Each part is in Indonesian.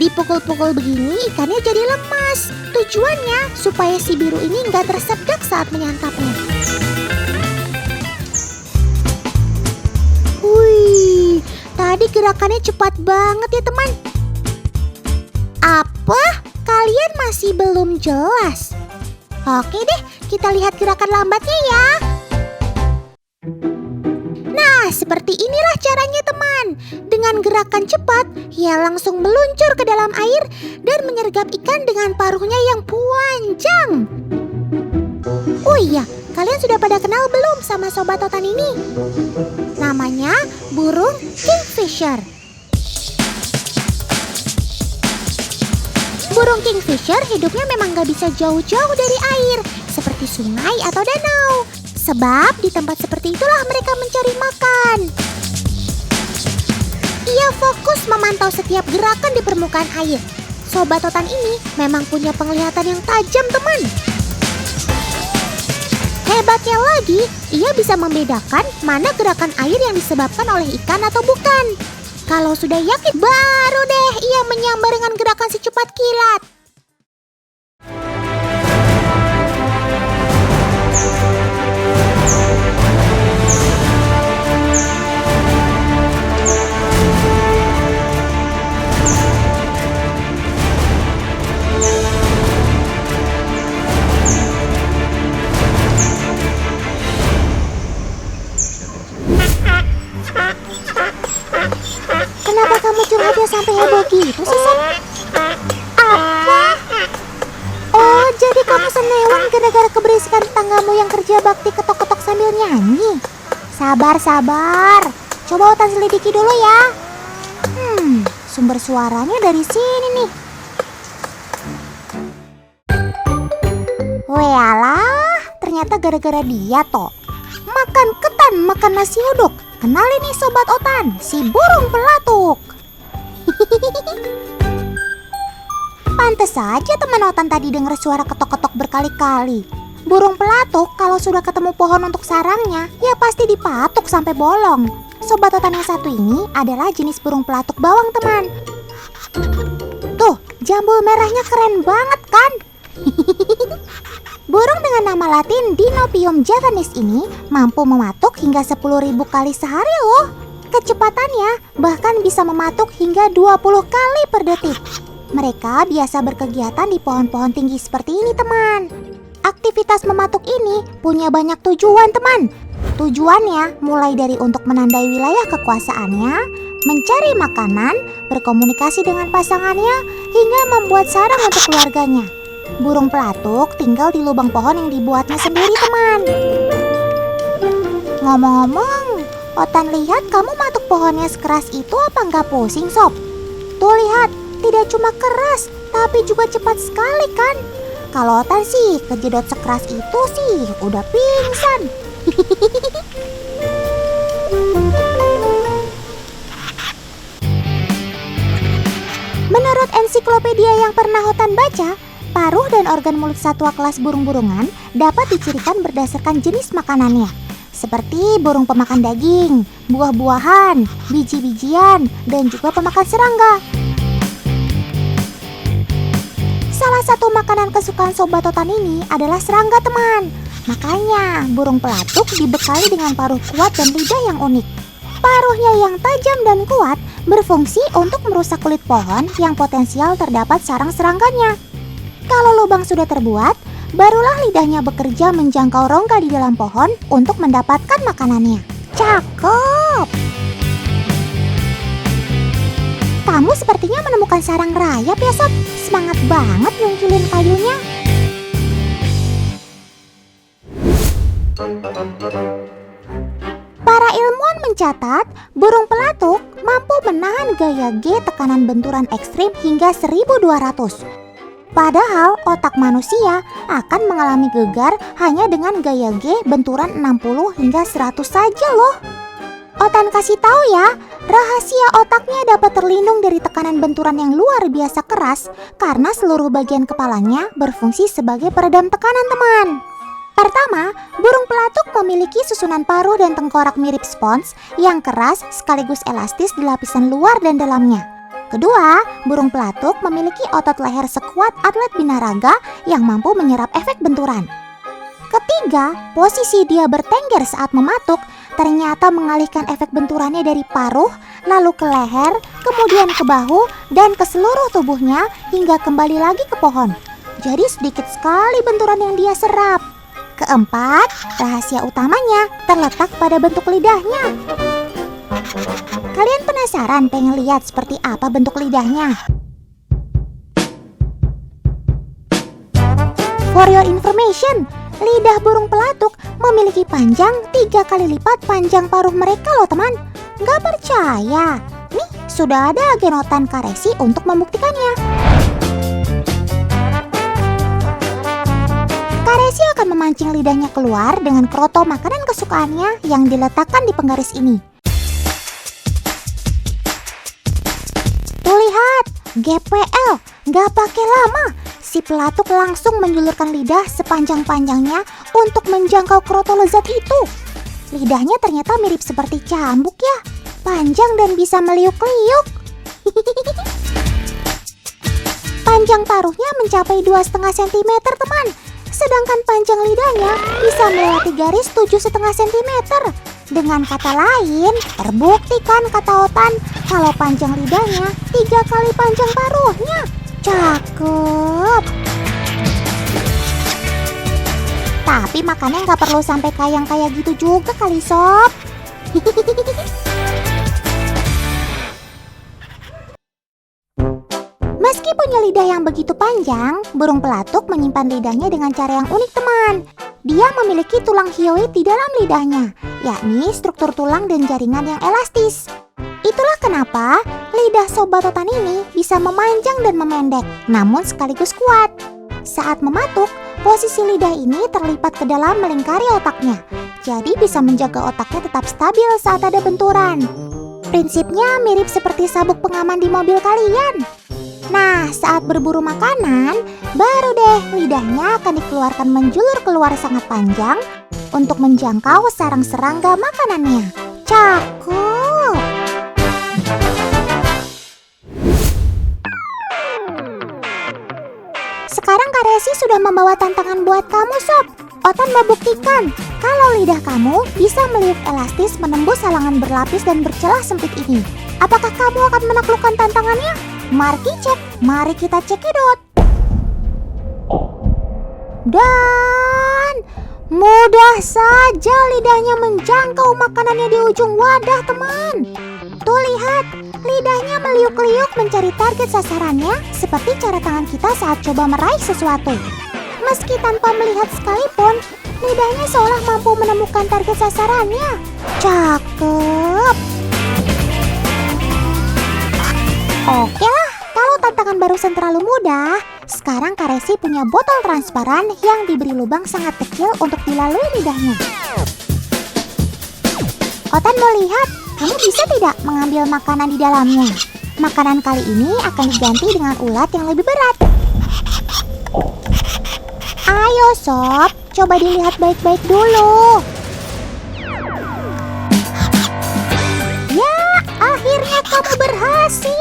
Dipukul-pukul begini ikannya jadi lemas. Tujuannya supaya si biru ini nggak tersedak saat menyantapnya. Wih, tadi gerakannya cepat banget ya teman. Apa? Kalian masih belum jelas? Oke deh, kita lihat gerakan lambatnya ya. Nah, seperti inilah caranya teman. Dengan gerakan cepat, ia langsung meluncur ke dalam air dan menyergap ikan dengan paruhnya yang panjang. Oh iya, kalian sudah pada kenal belum sama sobat Otan ini? Namanya burung kingfisher. Burung kingfisher hidupnya memang gak bisa jauh-jauh dari air, seperti sungai atau danau. Sebab di tempat seperti itulah mereka mencari makan. Ia fokus memantau setiap gerakan di permukaan air. Sobat Otan ini memang punya penglihatan yang tajam teman. Hebatnya lagi, ia bisa membedakan mana gerakan air yang disebabkan oleh ikan atau bukan. Kalau sudah yakin, baru deh ia menyambar dengan gerakan secepat kilat. Kenapa kamu curhatnya sampai heboh gitu sih, Sob? Apa? Oh, jadi kamu senewan gara-gara keberisikan tetanggamu yang kerja bakti ketok-ketok sambil nyanyi? Sabar. Coba Otan selidiki dulu ya. Sumber suaranya dari sini nih. Walah, ternyata gara-gara dia toh. Makan ketan, makan nasi uduk. Kenalin nih sobat Otan, si burung pelatuk. Pantes saja teman Otan tadi dengar suara ketok-ketok berkali-kali. Burung pelatuk kalau sudah ketemu pohon untuk sarangnya, ya pasti dipatuk sampai bolong. Sobat Otan yang satu ini adalah jenis burung pelatuk bawang teman. Tuh, jambul merahnya keren banget kan? Burung dengan nama latin Dinopium javanis ini mampu mematuk hingga 10.000 kali sehari loh. Kecepatannya bahkan bisa mematuk hingga 20 kali per detik. Mereka biasa berkegiatan di pohon-pohon tinggi seperti ini teman. Aktivitas mematuk ini punya banyak tujuan teman. Tujuannya mulai dari untuk menandai wilayah kekuasaannya, mencari makanan, berkomunikasi dengan pasangannya, hingga membuat sarang untuk keluarganya. Burung pelatuk tinggal di lubang pohon yang dibuatnya sendiri teman. Ngomong-ngomong, Otan lihat kamu matuk pohonnya sekeras itu apa nggak pusing Sob? Tuh lihat, tidak cuma keras, tapi juga cepat sekali kan? Kalau Otan sih kejedot sekeras itu sih udah pingsan. Menurut ensiklopedia yang pernah Otan baca, paruh dan organ mulut satwa kelas burung-burungan dapat dicirikan berdasarkan jenis makanannya, seperti burung pemakan daging, buah-buahan, biji-bijian, dan juga pemakan serangga. Salah satu makanan kesukaan sobat Otan ini adalah serangga teman. Makanya burung pelatuk dibekali dengan paruh kuat dan lidah yang unik. Paruhnya yang tajam dan kuat berfungsi untuk merusak kulit pohon yang potensial terdapat sarang serangganya. Kalau lubang sudah terbuat, barulah lidahnya bekerja menjangkau rongga di dalam pohon untuk mendapatkan makanannya. Cakep! Kamu sepertinya menemukan sarang rayap ya Sob. Semangat banget nyungkilin kayunya. Para ilmuwan mencatat, burung pelatuk mampu menahan gaya G tekanan benturan ekstrim hingga 1200. Padahal otak manusia akan mengalami gegar hanya dengan gaya G benturan 60 hingga 100 saja loh. Otan kasih tahu ya, rahasia otaknya dapat terlindung dari tekanan benturan yang luar biasa keras karena seluruh bagian kepalanya berfungsi sebagai peredam tekanan teman. Pertama, burung pelatuk memiliki susunan paruh dan tengkorak mirip spons yang keras sekaligus elastis di lapisan luar dan dalamnya. Kedua, burung pelatuk memiliki otot leher sekuat atlet binaraga yang mampu menyerap efek benturan. Ketiga, posisi dia bertengger saat mematuk ternyata mengalihkan efek benturannya dari paruh, lalu ke leher, kemudian ke bahu, dan ke seluruh tubuhnya hingga kembali lagi ke pohon. Jadi sedikit sekali benturan yang dia serap. Keempat, rahasia utamanya terletak pada bentuk lidahnya. Kalian penasaran pengen lihat seperti apa bentuk lidahnya? For your information, lidah burung pelatuk memiliki panjang 3 kali lipat panjang paruh mereka loh teman. Gak percaya? Nih, sudah ada genotan Karesi untuk membuktikannya. Karesi akan memancing lidahnya keluar dengan kroto makanan kesukaannya yang diletakkan di penggaris ini. Tuh lihat, GPL, gak pakai lama. Si pelatuk langsung menjulurkan lidah sepanjang-panjangnya untuk menjangkau kroto lezat itu. Lidahnya ternyata mirip seperti cambuk ya, panjang dan bisa meliuk-liuk. Panjang paruhnya mencapai 2,5 cm teman, sedangkan panjang lidahnya bisa melewati garis 7,5 cm. Dengan kata lain, terbuktikan kata Otan kalau panjang lidahnya 3 kali panjang paruhnya. Cakep. Tapi makannya nggak perlu sampai kayak gitu juga kali sob. Meski punya lidah yang begitu panjang, burung pelatuk menyimpan lidahnya dengan cara yang unik teman. Dia memiliki tulang hyoid di dalam lidahnya, yakni struktur tulang dan jaringan yang elastis. Itulah kenapa lidah sobat Otan ini bisa memanjang dan memendek, namun sekaligus kuat. Saat mematuk, posisi lidah ini terlipat ke dalam melingkari otaknya, jadi bisa menjaga otaknya tetap stabil saat ada benturan. Prinsipnya mirip seperti sabuk pengaman di mobil kalian. Nah, saat berburu makanan, baru deh lidahnya akan dikeluarkan menjulur keluar sangat panjang untuk menjangkau sarang serangga makanannya. Cakep! Sekarang Karesi sudah membawa tantangan buat kamu sob. Otan mau buktikan kalau lidah kamu bisa meliuk elastis menembus halangan berlapis dan bercelah sempit ini. Apakah kamu akan menaklukkan tantangannya? Mari kita cekidot. Dan mudah saja lidahnya menjangkau makanannya di ujung wadah teman. Tuh lihat, lidahnya meliuk-liuk mencari target sasarannya seperti cara tangan kita saat coba meraih sesuatu. Meski tanpa melihat sekalipun, lidahnya seolah mampu menemukan target sasarannya. Cakep. Oke lah, kalau tantangan barusan terlalu mudah, sekarang Karesi punya botol transparan yang diberi lubang sangat kecil untuk dilalui lidahnya. Otan mau lihat, kamu bisa tidak mengambil makanan di dalamnya? Makanan kali ini akan diganti dengan ulat yang lebih berat. Ayo sob, coba dilihat baik-baik dulu. Ya, akhirnya kamu berhasil.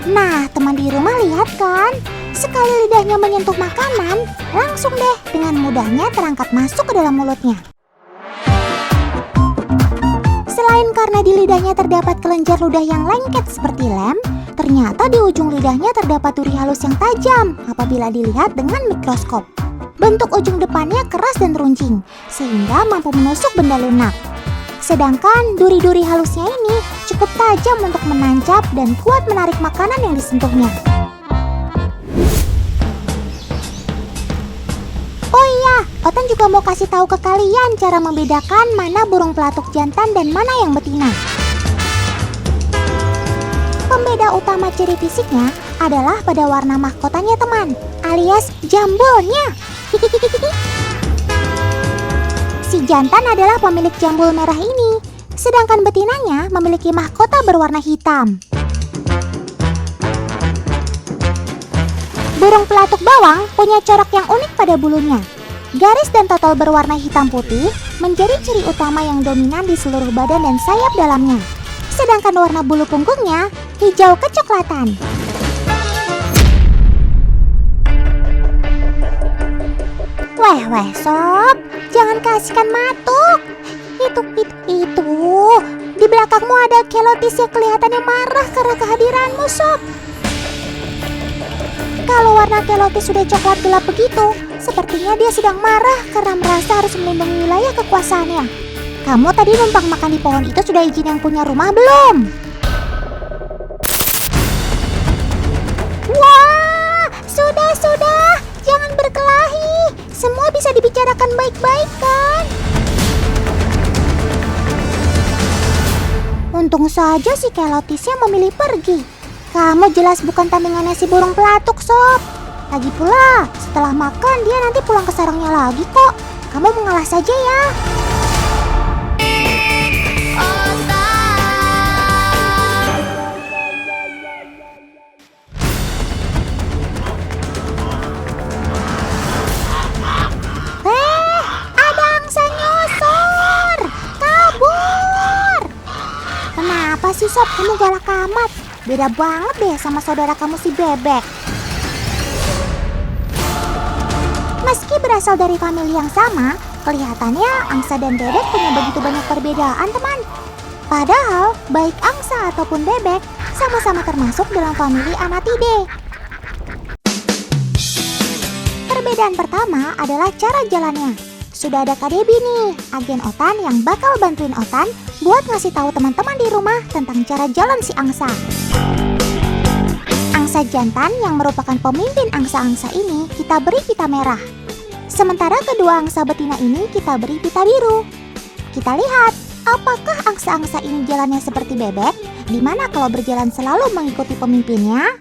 Nah, teman di rumah lihat kan? Sekali lidahnya menyentuh makanan, langsung deh dengan mudahnya terangkat masuk ke dalam mulutnya. Selain karena di lidahnya terdapat kelenjar ludah yang lengket seperti lem, ternyata di ujung lidahnya terdapat duri halus yang tajam apabila dilihat dengan mikroskop. Bentuk ujung depannya keras dan runcing, sehingga mampu menusuk benda lunak. Sedangkan duri-duri halusnya ini cukup tajam untuk menancap dan kuat menarik makanan yang disentuhnya. Oh iya, Otan juga mau kasih tahu ke kalian cara membedakan mana burung pelatuk jantan dan mana yang betina. Pembeda utama ciri fisiknya adalah pada warna mahkotanya teman, alias jambulnya. Si jantan adalah pemilik jambul merah ini, sedangkan betinanya memiliki mahkota berwarna hitam. Burung pelatuk bawang punya corak yang unik pada bulunya. Garis dan total berwarna hitam putih menjadi ciri utama yang dominan di seluruh badan dan sayap dalamnya. Sedangkan warna bulu punggungnya hijau kecoklatan. Weh sob, jangan kasihkan matuk. Itu. Di belakangmu ada Kelotis yang kelihatannya marah karena kehadiranmu, sob. Kalau warna Kelotis sudah coklat gelap begitu, sepertinya dia sedang marah karena merasa harus melindungi wilayah kekuasaannya. Kamu tadi numpang makan di pohon itu sudah izin yang punya rumah belum? Wah, sudah, jangan berkelahi. Semua bisa dibicarakan baik-baik kan? Untung saja si Kelotisnya memilih pergi. Kamu jelas bukan tandingannya si burung pelatuk, sob. Lagi pula, setelah makan dia nanti pulang ke sarangnya lagi kok. Kamu mengalah saja ya. Ada angsa nyosor. Kabur. Kenapa sih, sob? Kamu galak amat. Beda banget deh sama saudara kamu si Bebek. Meski berasal dari famili yang sama, kelihatannya angsa dan bebek punya begitu banyak perbedaan, teman. Padahal, baik angsa ataupun bebek sama-sama termasuk dalam famili Anatidae. Perbedaan pertama adalah cara jalannya. Sudah ada Kak Debbie nih, agen Otan yang bakal bantuin Otan buat ngasih tahu teman-teman di rumah tentang cara jalan si angsa. Angsa jantan yang merupakan pemimpin angsa-angsa ini kita beri pita merah. Sementara kedua angsa betina ini kita beri pita biru. Kita lihat, apakah angsa-angsa ini jalannya seperti bebek, di mana kalau berjalan selalu mengikuti pemimpinnya?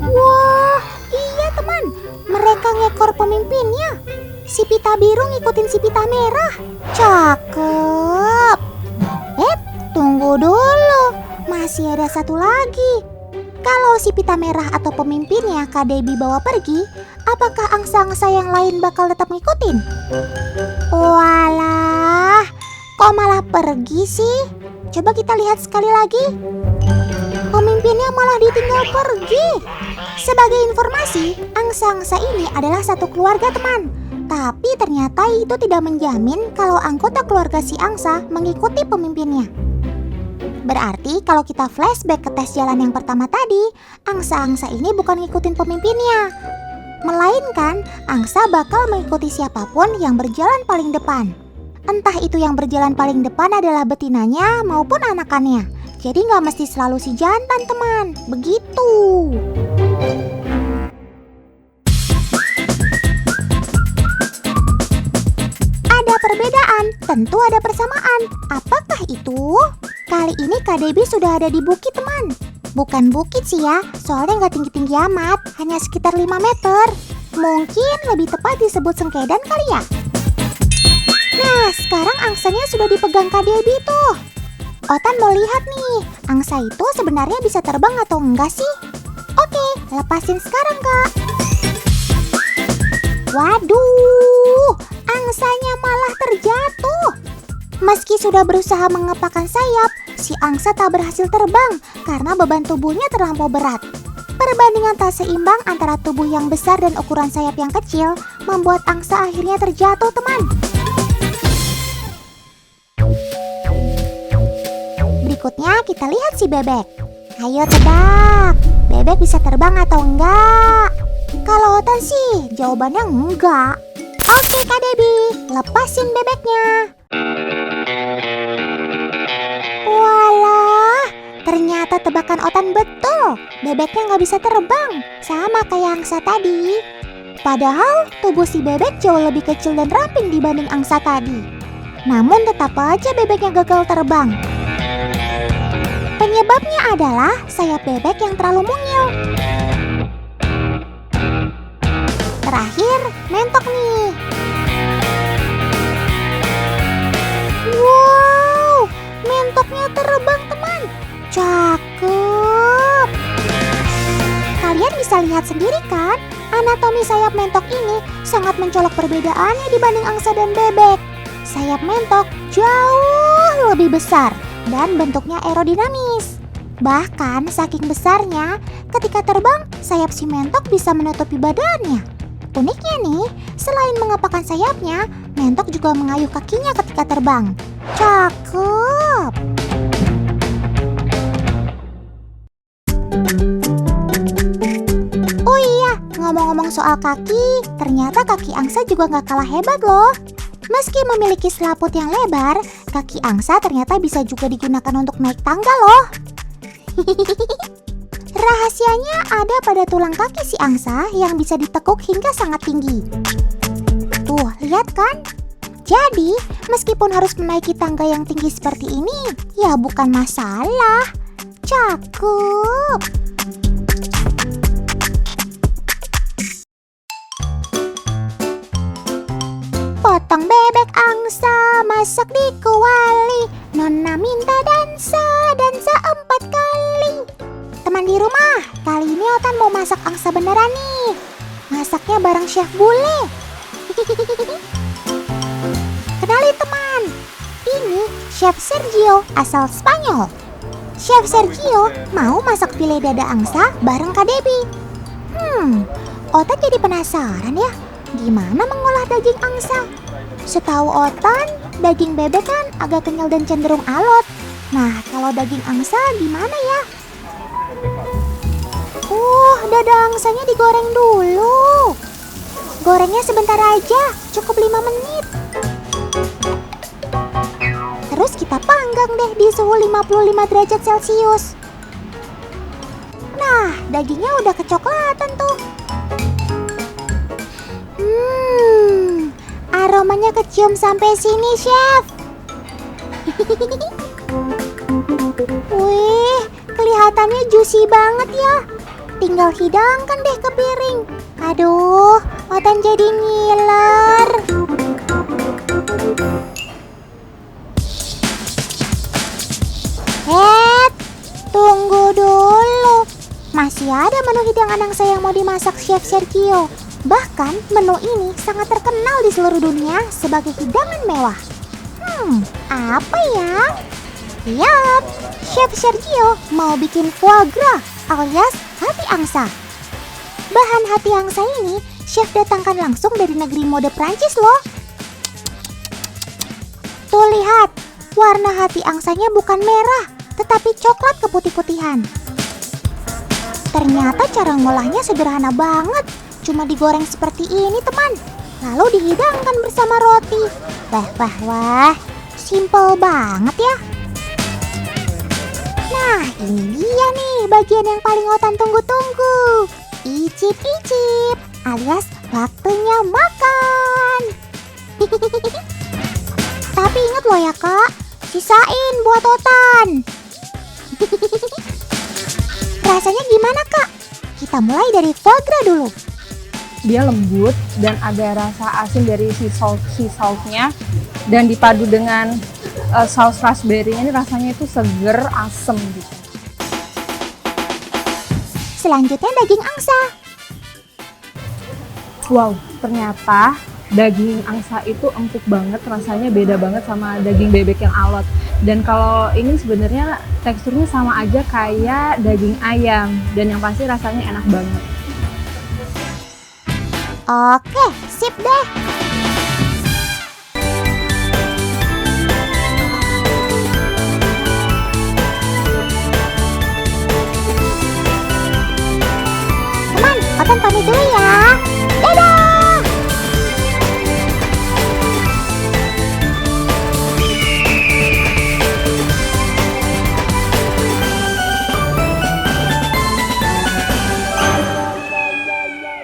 Wah, iya teman, mereka ngekor pemimpinnya. Si pita biru ngikutin si pita merah. Cakep. Tunggu dulu, masih ada satu lagi. Kalau si pita merah atau pemimpinnya Kak Debbie bawa pergi, apakah angsa-angsa yang lain bakal tetap ngikutin? Walah, kok malah pergi sih? Coba kita lihat sekali lagi. Pemimpinnya malah ditinggal pergi. Sebagai informasi, angsa-angsa ini adalah satu keluarga, teman. Tapi ternyata itu tidak menjamin kalau anggota keluarga si angsa mengikuti pemimpinnya. Berarti kalau kita flashback ke tes jalan yang pertama tadi, angsa-angsa ini bukan ngikutin pemimpinnya. Melainkan, angsa bakal mengikuti siapapun yang berjalan paling depan. Entah itu yang berjalan paling depan adalah betinanya maupun anakannya. Jadi nggak mesti selalu si jantan, teman. Begitu. Ada perbedaan, tentu ada persamaan. Apakah itu? Kali ini Kak Debbie sudah ada di bukit, teman. Bukan bukit sih ya, soalnya nggak tinggi-tinggi amat, hanya sekitar 5 meter. Mungkin lebih tepat disebut sengkedan kali ya. Nah, sekarang angsanya sudah dipegang Kak Debbie tuh. Otan mau lihat nih, angsa itu sebenarnya bisa terbang atau enggak sih? Oke, lepasin sekarang, Kak. Waduh, angsanya malah terjatuh. Meski sudah berusaha mengepakkan sayap, si angsa tak berhasil terbang karena beban tubuhnya terlampau berat. Perbandingan tak seimbang antara tubuh yang besar dan ukuran sayap yang kecil membuat angsa akhirnya terjatuh, teman. Berikutnya kita lihat si bebek. Ayo tebak, bebek bisa terbang atau enggak? Kalau Otan sih, jawabannya enggak. Oke Kak Debbie, lepasin bebeknya. Walah, ternyata tebakan Otan betul. Bebeknya nggak bisa terbang, sama kayak angsa tadi. Padahal tubuh si bebek jauh lebih kecil dan ramping dibanding angsa tadi. Namun tetap aja bebeknya gagal terbang. Penyebabnya adalah sayap bebek yang terlalu mungil. Terakhir, mentok nih. Wow, mentoknya terbang, teman. Cakep. Kalian bisa lihat sendiri kan, anatomi sayap mentok ini sangat mencolok perbedaannya dibanding angsa dan bebek. Sayap mentok jauh lebih besar dan bentuknya aerodinamis. Bahkan saking besarnya, ketika terbang, sayap si mentok bisa menutupi badannya. Uniknya nih, selain mengepakkan sayapnya, mentok juga mengayuh kakinya ketika terbang. Cakep! Oh iya, ngomong-ngomong soal kaki, ternyata kaki angsa juga nggak kalah hebat loh. Meski memiliki selaput yang lebar, kaki angsa ternyata bisa juga digunakan untuk naik tangga loh. Rahasianya ada pada tulang kaki si angsa yang bisa ditekuk hingga sangat tinggi. Tuh, lihat kan? Jadi, meskipun harus menaiki tangga yang tinggi seperti ini, ya bukan masalah. Cakep! Potong bebek angsa, masak di kuali. Nona minta dansa 4 kali. Teman di rumah, kali ini Otan mau masak angsa beneran nih. Masaknya bareng Chef Bule. Kenalin teman, ini Chef Sergio asal Spanyol. Chef Sergio mau masak file dada angsa bareng Kak Debbie. Otan jadi penasaran ya, gimana mengolah daging angsa? Setahu Otan, daging bebek kan agak kenyal dan cenderung alot. Nah, kalau daging angsa gimana ya? Dada angsanya digoreng dulu. Gorengnya sebentar aja, cukup 5 menit. Terus kita panggang deh di suhu 55 derajat Celcius. Nah, dagingnya udah kecoklatan tuh. Aromanya kecium sampai sini, Chef. Wih, kelihatannya juicy banget ya. Tinggal hidangkan deh ke piring. Aduh, Otan jadi ngiler. Tunggu dulu. Masih ada menu hidangan angsa yang mau dimasak Chef Sergio. Bahkan menu ini sangat terkenal di seluruh dunia sebagai hidangan mewah. Apa ya? Yap, Chef Sergio mau bikin foie gras alias hati angsa. Bahan hati angsa ini Chef datangkan langsung dari negeri mode Prancis loh. Tuh lihat, warna hati angsanya bukan merah, tetapi coklat keputih-putihan. Ternyata cara ngolahnya sederhana banget. Cuma digoreng seperti ini teman, lalu dihidangkan bersama roti. Wah, simple banget ya. Nah, ini dia nih bagian yang paling Otan tunggu-tunggu. Icip-icip, alias waktunya makan. Tapi ingat loh ya kak, sisain buat Otan. Rasanya gimana kak? Kita mulai dari foie gras dulu. Dia lembut dan ada rasa asin dari sea saltnya dan dipadu dengan saus raspberry-nya, ini rasanya itu seger, asem gitu. Selanjutnya daging angsa. Wow, ternyata daging angsa itu empuk banget, rasanya beda banget sama daging bebek yang alot. Dan kalau ini sebenarnya teksturnya sama aja kayak daging ayam, dan yang pasti rasanya enak banget. Oke, sip deh.